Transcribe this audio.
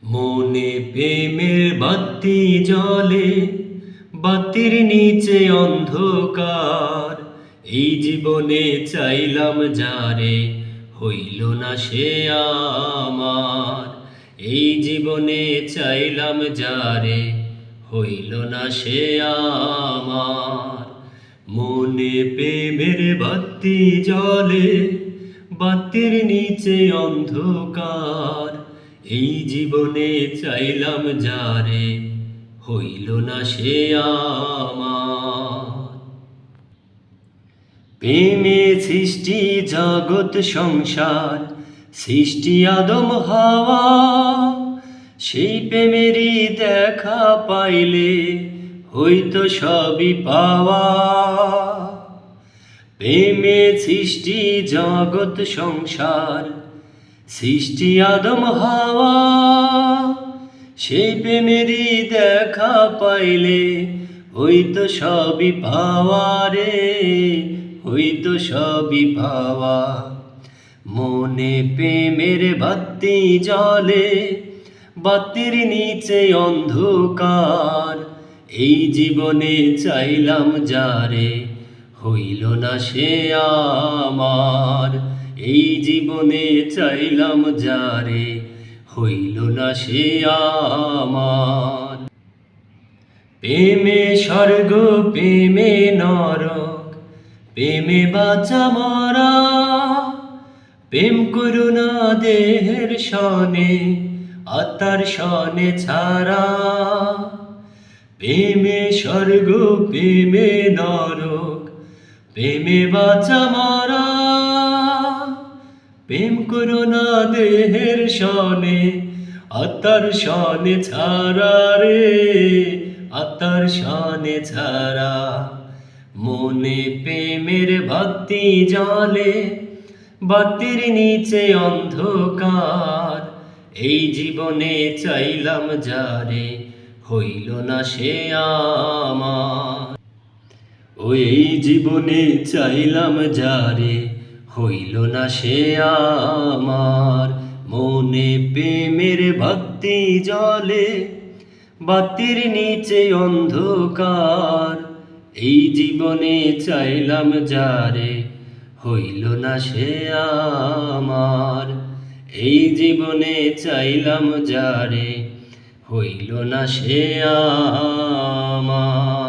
মনে প্রেমের বাতি জ্বলে, বাতির নিচে অন্ধকার। এই জীবনে চাইলাম যারে, হইল না সে আমার। এই জীবনে চাইলাম যারে, হইল না সে আমার। মনে প্রেমের বাতি জ্বলে, বাতির নিচে অন্ধকার। এই জীবনে চাইলাম যারে, হইল না সে আমার। প্রেমে সৃষ্টি জগৎ সংসার, সৃষ্টি আদম হাওয়া। সেই প্রেমেরই দেখা পাইলে হইতো সবই পাওয়া। প্রেমে সৃষ্টি জগৎ সংসার, সৃষ্টি আদম হাওয়া। সেই প্রেমেরই দেখা পাইলে হইতো সবই পাওয়া রে, হইতো সবই পাওয়া। মনে প্রেমের বাতি জ্বলে, বাতির নিচে অন্ধকার। এই জীবনে চাইলাম যারে, হইল না সে আমার। এই জীবনে চাইলাম যারে, হইল না সে আমার। প্রেমে স্বর্গ, প্রেমে নরক, প্রেমে বাঁচা মরা। প্রেম করুণা দেহের সনে, আত্মার সনে ছাড়া। প্রেমে স্বর্গ, প্রেমে নরক, প্রেমে বাঁচা মরা। প্রেম করুণা দেহের সনে, আত্মার সনে ছাড়া রে, আত্মার সনে ছাড়া। মনে প্রেমের বাতি জ্বলে, বাতির নিচে অন্ধকার। এই জীবনে চাইলাম যারে, হইল না সে আমার। ওই জীবনে চাইলাম যারে, হইল না সে আমার। মনে প্রেমের বাতি জ্বলে, বাতির নিচে অন্ধকার। এই জীবনে চাইলাম যারে, হইল না সে আমার। এই জীবনে চাইলাম যারে, হইল না সে আমার।